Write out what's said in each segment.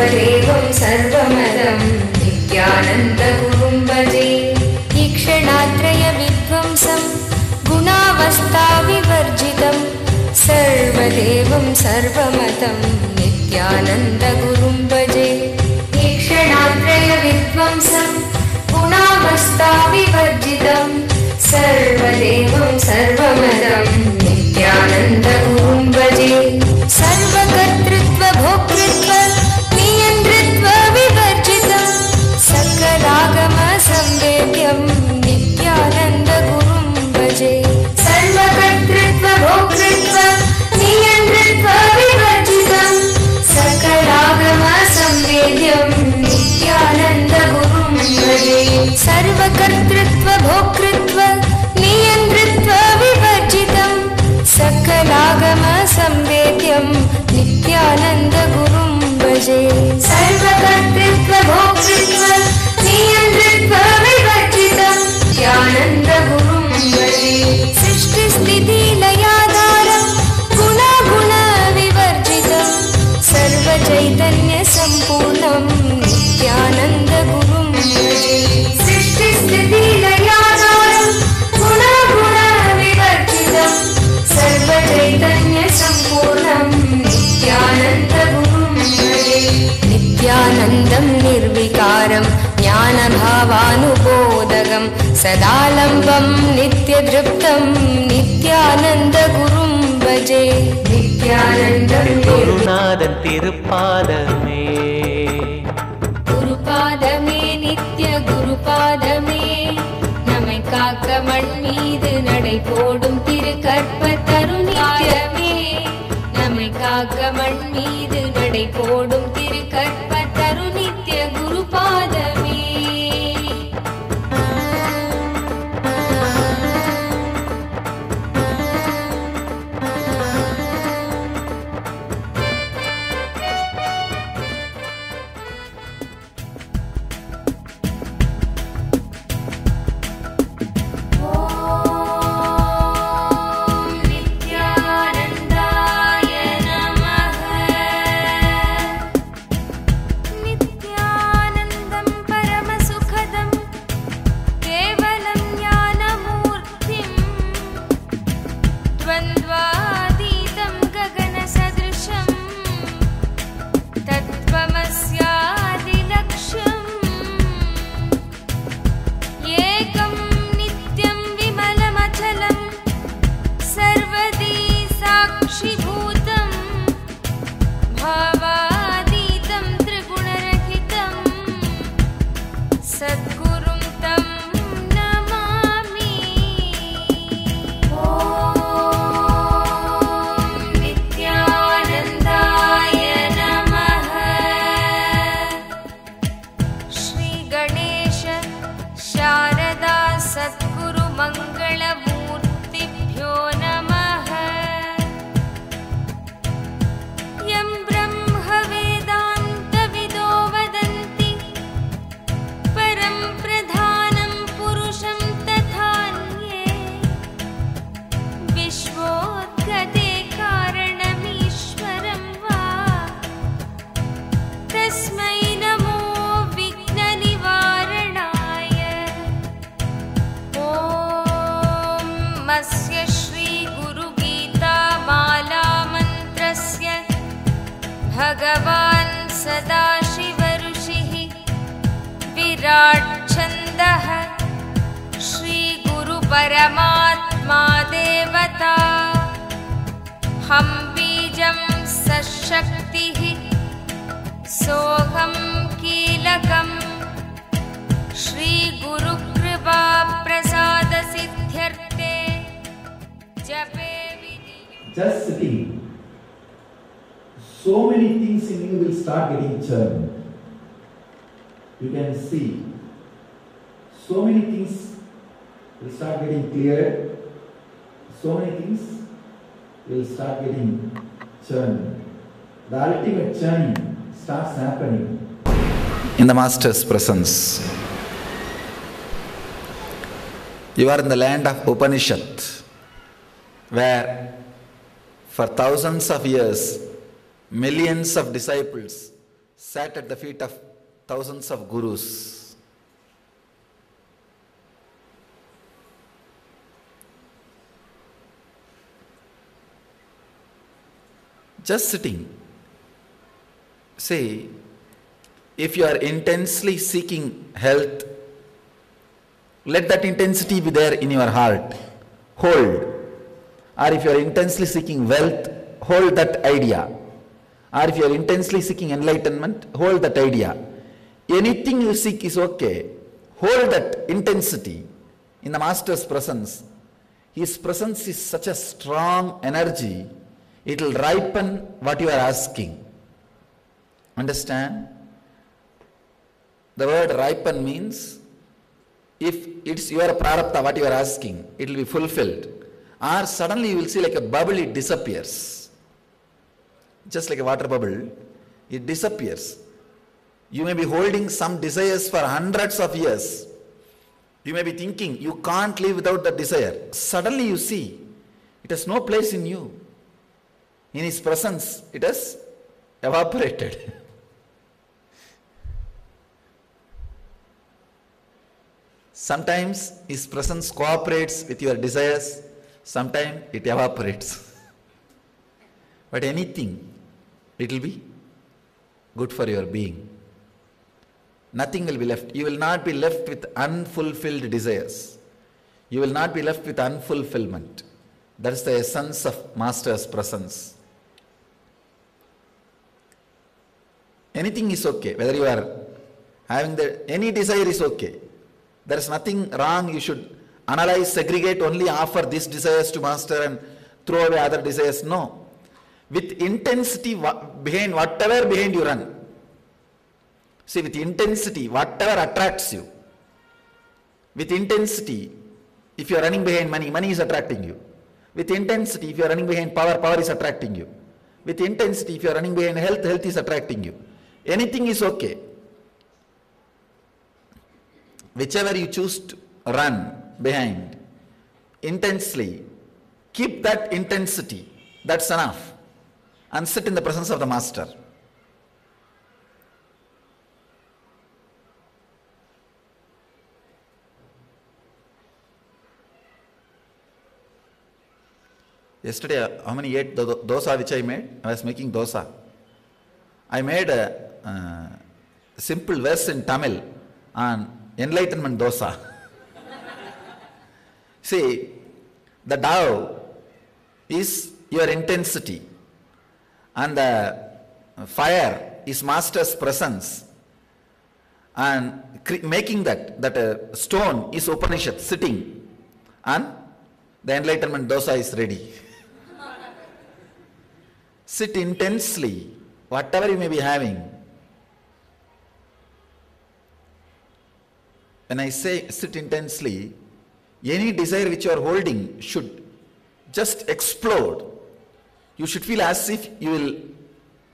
सर्वदेवं सर्वमदं नित्यानन्दगुरुं भजे ईक्षणात्रयविध्वंसं गुणावस्थाविवर्जितं सर्वदेवं सर्वमतं नित्यानन्दगुरुं भजे ईक्षणात्रयविध्वंसं गुणावस्थाविवर्जितं सर्वदेवं सर्वमदं नित्यानन्दगुरुं भजे सर्वकर्तृत्व भोक्तृत्व नियन्तृत्व विवर्जितं सकलागम संवेद्यं नित्यानन्दगुरुं भजे सर्वकर्तृत्व भोक्तृत्व नियन्तृत्व विवर्जितं सकलागम संवेद्यं नित्यानन्दगुरुं भजे सर्वकर्तृत्व भोक्तृत्व नियन्तृत्व विवर्जितं सकलागम संवेद्यं नित्यानन्दगुरुं भजे सर्वकर्तृत्व भोक्तृत्व नियन्तृत्व विवर्जितं नित्यानन्दगुरुं भजे सृष्टिस्थितिलयाधारं गुणागुण विवर्जितं सर्वचैतन्यसम्पूर्णं नित्यानन्दगुरुं भजे सृष्टिस्थितिलयाधारं गुणागुण विवर्जितं सर्वचैतन्यसम्पूर्णं नित्यानन्दगुरुं भजे नित्यानन्दं निर्विकारं ज्ञानभावानुबोधकं सदालम्बं नित्यदृप्तं नित्यानन्दगुरुं भजे नित्यानन्दं गुरुनाथन तिरुपादमे गुरुपादमे नित्य गुरुपादमे நம்மை காக்க மண் மீது நடை போடும் திருக்கற்பத்தருணியமே நம்மை காக்க மண் மீது நடை போடும் திருக்கற்பத்தருணித்ய குருபாதமே भगवान् सदाशिव ऋषिः विराट् छन्दः श्री गुरु परमात्मा देवता हम बीजं सशक्तिः सोऽहं कीलकम् श्री गुरु कृपा प्रसाद सिद्ध्यर्थे जपे विधि। Just sitting, so many things in you will start getting churned. You can see, so many things will start getting cleared, so many things will start getting churned. The ultimate churning starts happening in the Master's presence. You are in the land of Upanishad, where for thousands of years, millions of disciples sat at the feet of thousands of gurus. Just sitting. Say, if you are intensely seeking health, let that intensity be there in your heart. Hold. Or if you are intensely seeking wealth, hold that idea. Or if you are intensely seeking enlightenment, hold that idea. Anything you seek is okay. Hold that intensity in the Master's presence. His presence is such a strong energy, it will ripen what you are asking. Understand? The word ripen means, if it's your prarabdha, what you are asking, it will be fulfilled. Or suddenly you will see like a bubble, it disappears. Just like a water bubble, it disappears. You may be holding some desires for hundreds of years. You may be thinking, you can't live without that desire. Suddenly you see, it has no place in you. In His presence, it has evaporated. Sometimes His presence cooperates with your desires, sometimes it evaporates. But anything, it will be good for your being. Nothing will be left. You will not be left with unfulfilled desires. You will not be left with unfulfillment. That is the essence of Master's presence. Anything is okay. Whether you are having any desire is okay. There is nothing wrong. You should analyze, segregate, only offer these desires to Master and throw away other desires. No. With intensity behind whatever behind you run. See, with intensity, whatever attracts you. With intensity, if you are running behind money, money is attracting you. With intensity, if you are running behind power, power is attracting you. With intensity, if you are running behind health, health is attracting you. Anything is okay. Whichever you choose to run behind, intensely, keep that intensity. That's enough. And sit in the presence of the Master. Yesterday, how many ate dosa which I made? I was making dosa. I made a simple verse in Tamil on enlightenment dosa. See, the Tao is your intensity, and the fire is Master's presence, and making that stone is Upanishad sitting, and the enlightenment dosa is ready. Sit intensely, whatever you may be having. When I say sit intensely, any desire which you are holding should just explode. You should feel as if you will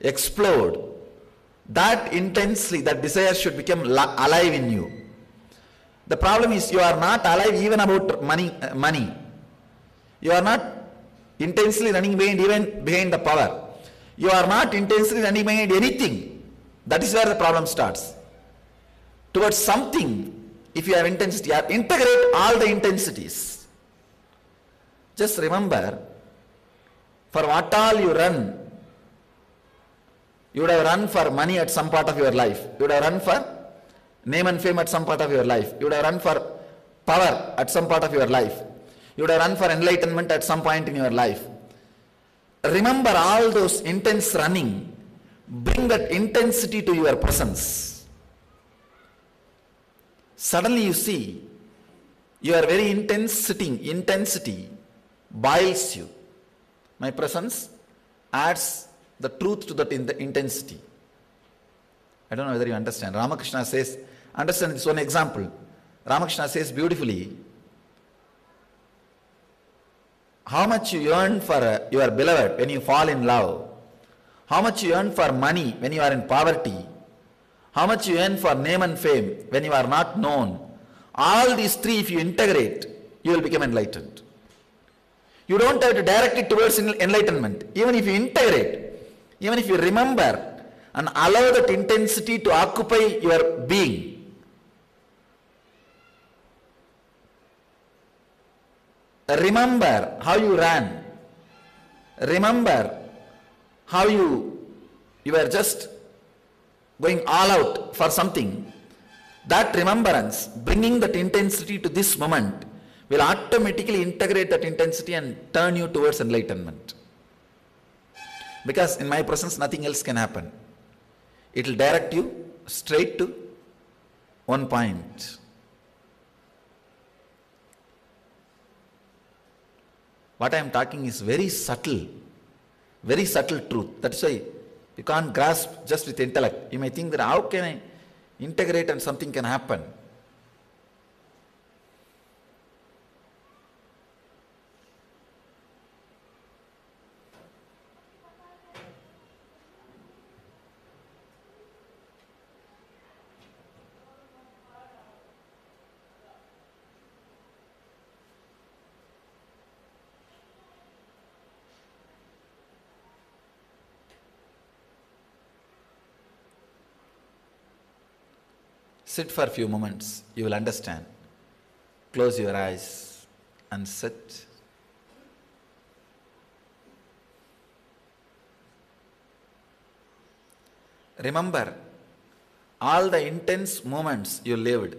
explode. That intensely, that desire should become alive in you. The problem is you are not alive even about money. You are not intensely running behind even behind the power. You are not intensely running behind anything. That is where the problem starts. Towards something, if you have intensity, integrate all the intensities. Just remember, for what all you run, you would have run for money at some part of your life. You would have run for name and fame at some part of your life. You would have run for power at some part of your life. You would have run for enlightenment at some point in your life. Remember all those intense running. Bring that intensity to your presence. Suddenly you see, your very intense sitting, intensity boils you. My presence adds the truth to that intensity. I don't know whether you understand. Ramakrishna says, understand this one example. Ramakrishna says beautifully, how much you earn for your beloved when you fall in love, how much you earn for money when you are in poverty, how much you earn for name and fame when you are not known, all these three if you integrate, you will become enlightened. You don't have to direct it towards enlightenment. Even if you integrate, even if you remember and allow that intensity to occupy your being. Remember how you ran. Remember how you were just going all out for something. That remembrance, bringing that intensity to this moment, will automatically integrate that intensity and turn you towards enlightenment. Because in my presence, nothing else can happen. It will direct you straight to one point. What I am talking is very subtle truth. That's why you can't grasp just with intellect. You may think that how can I integrate and something can happen. Sit for a few moments, you will understand. Close your eyes and sit. Remember all the intense moments you lived.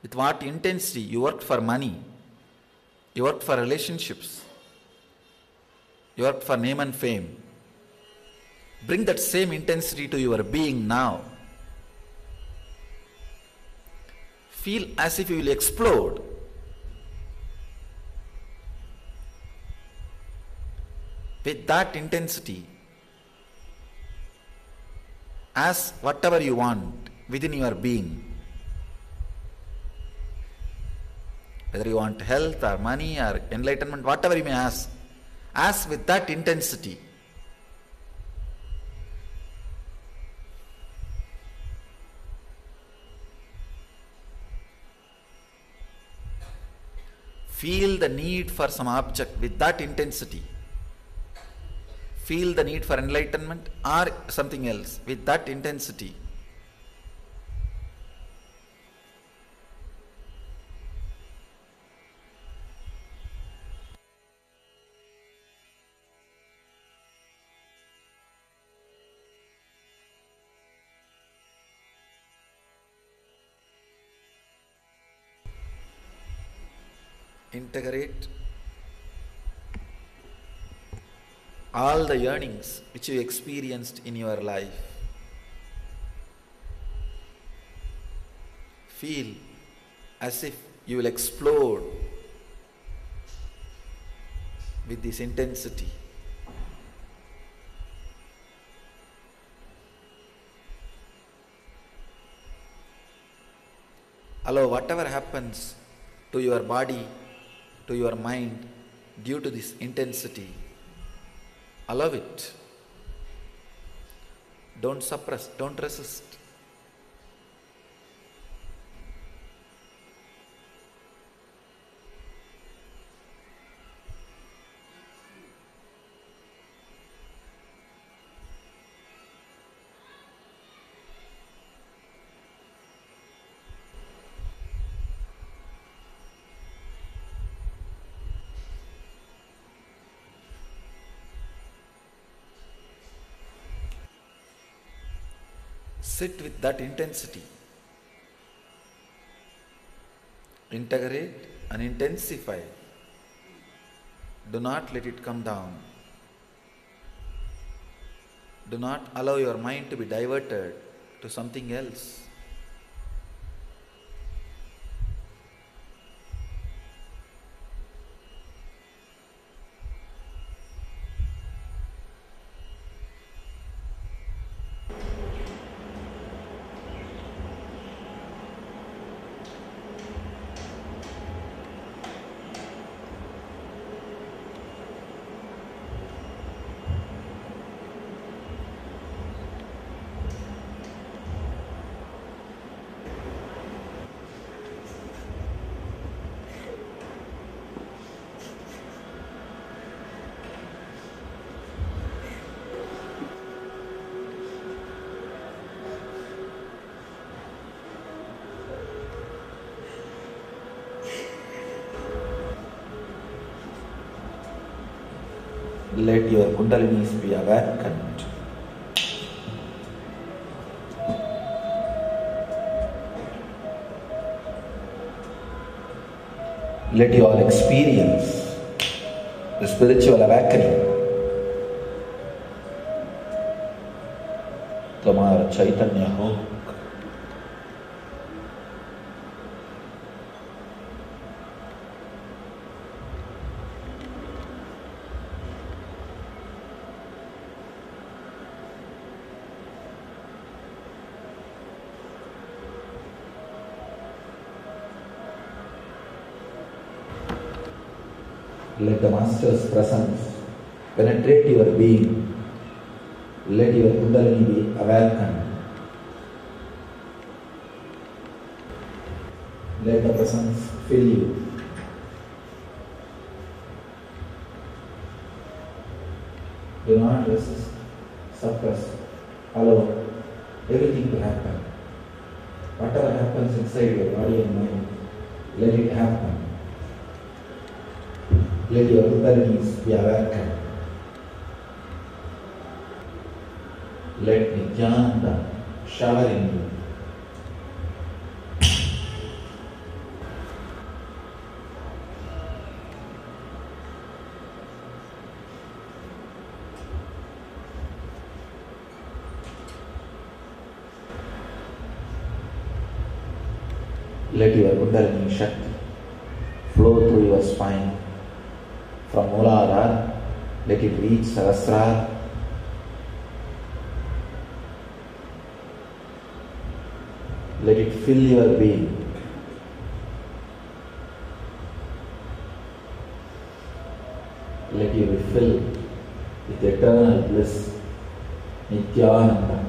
With what intensity you worked for money, you worked for relationships, you worked for name and fame. Bring that same intensity to your being now. Feel as if you will explode. With that intensity, ask whatever you want within your being. Whether you want health or money or enlightenment, whatever you may ask with that intensity. Feel the need for some object with that intensity. Feel the need for enlightenment or something else with that intensity. Integrate all the yearnings which you experienced in your life. Feel as if you will explode with this intensity. Allow whatever happens to your body, to your mind, due to this intensity. Allow it. Don't suppress, don't resist. Sit with that intensity. Integrate and intensify. Do not let it come down. Do not allow your mind to be diverted to something else. Let your kundalinis be awakened. Let you all experience the spiritual awakening. Tomar Chaitanya ho. Let the Master's presence penetrate your being. Let your Kundalini be awakened. Let the presence fill you. Do not resist, suppress, allow everything to happen. Whatever happens inside your body and mind, let it happen. Let your Kundalinis be awakened. Let Nithyananda shower in you. Let your Kundalini Shakti flow through your spine. From Mooladhara, let it reach Sahasrara. Let it fill your being. Let you be filled with eternal bliss, Nithyananda.